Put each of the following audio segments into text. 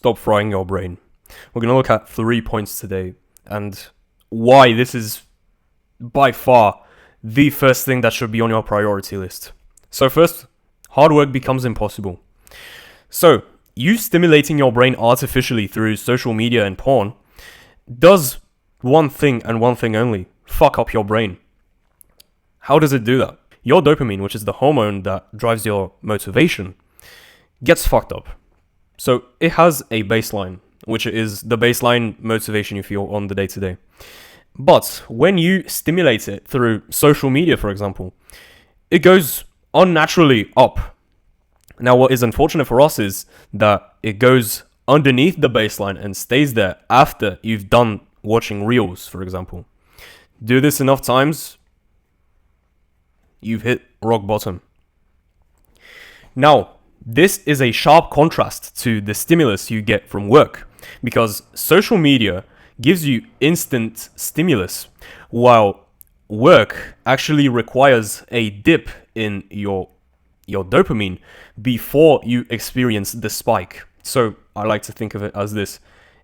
stop frying your brain. We're going to look at 3 points today and why this is by far the first thing that should be on your priority list. So first, hard work becomes impossible. So, you stimulating your brain artificially through social media and porn does one thing and one thing only: fuck up your brain. How does it do that? Your dopamine, which is the hormone that drives your motivation, gets fucked up. So it has a baseline, which is the baseline motivation you feel on the day-to-day. But when you stimulate it through social media, for example, it goes unnaturally up. Now, what is unfortunate for us is that it goes underneath the baseline and stays there after you've done watching reels, for example. Do this enough times, you've hit rock bottom. Now, this is a sharp contrast to the stimulus you get from work, because social media gives you instant stimulus, while work actually requires a dip in your dopamine before you experience the spike. So I like to think of it as this: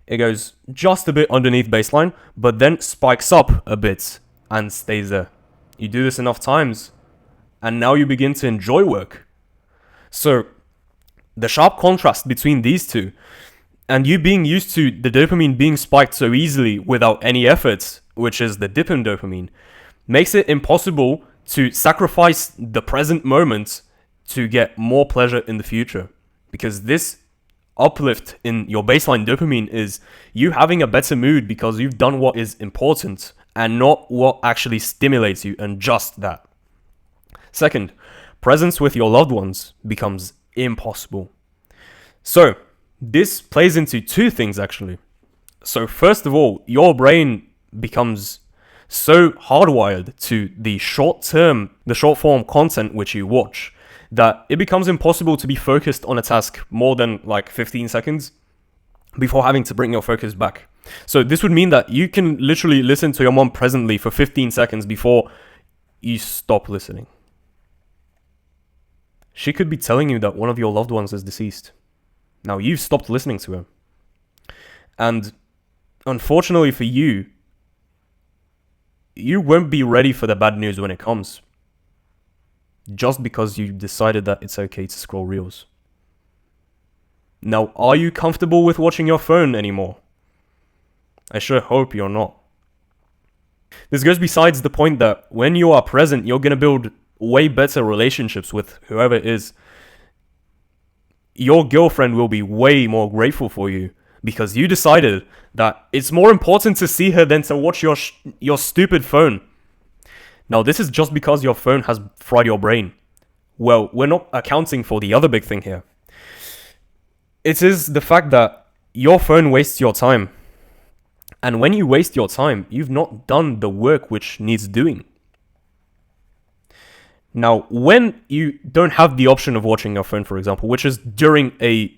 it goes just a bit underneath baseline, but then spikes up a bit and stays there. You do this enough times, and now you begin to enjoy work. So the sharp contrast between these two, and you being used to the dopamine being spiked so easily without any effort, which is the dip in dopamine, makes it impossible to sacrifice the present moment to get more pleasure in the future. Because this uplift in your baseline dopamine is you having a better mood because you've done what is important and not what actually stimulates you, and just that. Second, presence with your loved ones becomes impossible. So this plays into two things actually. So first of all, your brain becomes so hardwired to the short form content which you watch, that it becomes impossible to be focused on a task more than like 15 seconds before having to bring your focus back. So this would mean that you can literally listen to your mom presently for 15 seconds before you stop listening. She could be telling you that one of your loved ones is deceased. Now you've stopped listening to her. And unfortunately for you, you won't be ready for the bad news when it comes, just because you decided that it's okay to scroll reels. Now, are you comfortable with watching your phone anymore? I sure hope you're not. This goes besides the point that when you are present, you're going to build way better relationships with whoever it is. Your girlfriend will be way more grateful for you because you decided that it's more important to see her than to watch your stupid phone. Now, this is just because your phone has fried your brain. Well, we're not accounting for the other big thing here. It is the fact that your phone wastes your time. And when you waste your time, you've not done the work which needs doing. Now, when you don't have the option of watching your phone, for example, which is during a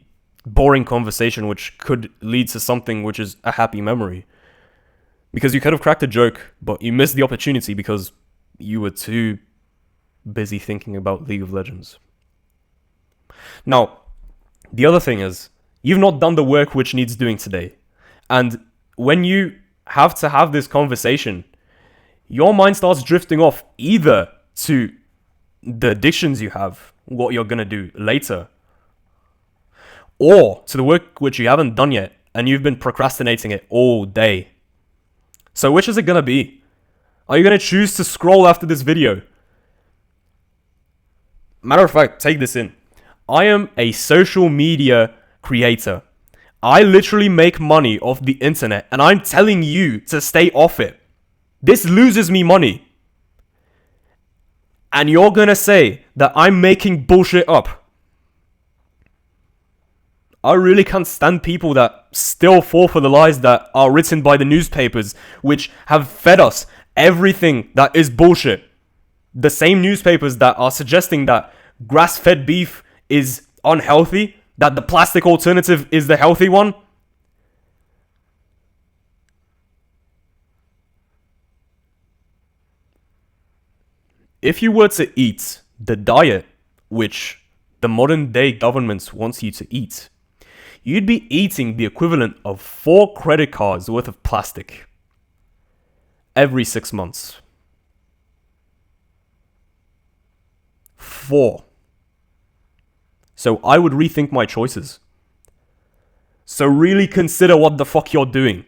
boring conversation which could lead to something which is a happy memory, because you could have cracked a joke, but you missed the opportunity because you were too busy thinking about League of Legends. Now, the other thing is, you've not done the work which needs doing today. And when you have to have this conversation, your mind starts drifting off either to the addictions you have, what you're going to do later, or to the work which you haven't done yet and you've been procrastinating it all day. So which is it going to be? Are you going to choose to scroll after this video? Matter of fact, take this in. I am a social media creator. I literally make money off the internet, and I'm telling you to stay off it. This loses me money. And you're gonna say that I'm making bullshit up. I really can't stand people that still fall for the lies that are written by the newspapers, which have fed us everything that is bullshit. The same newspapers that are suggesting that grass-fed beef is unhealthy, that the plastic alternative is the healthy one. If you were to eat the diet which the modern day governments wants you to eat, you'd be eating the equivalent of 4 credit cards worth of plastic every 6 months. 4. So I would rethink my choices. So really consider what the fuck you're doing.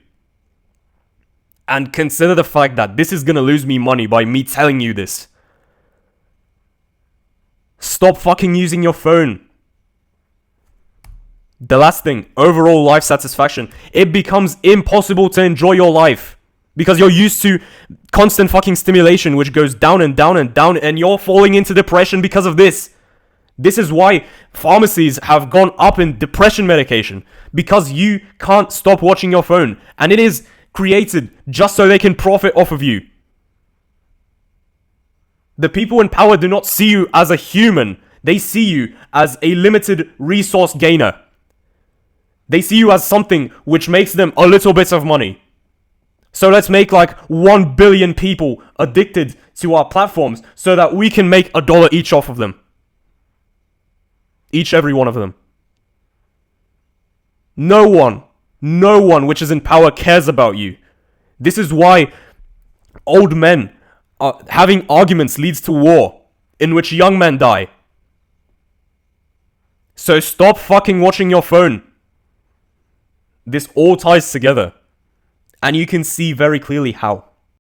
And consider the fact that this is gonna lose me money by me telling you this. Stop fucking using your phone. The last thing, overall life satisfaction. It becomes impossible to enjoy your life because you're used to constant fucking stimulation, which goes down and down and down, and you're falling into depression because of this. This is why pharmacies have gone up in depression medication, because you can't stop watching your phone, and it is created just so they can profit off of you. The people in power do not see you as a human. They see you as a limited resource gainer. They see you as something which makes them a little bit of money. So let's make like 1 billion people addicted to our platforms so that we can make $1 each off of them. Every one of them. No one which is in power cares about you. This is why old men having arguments leads to war, in which young men die. So stop fucking watching your phone. This all ties together. And you can see very clearly how.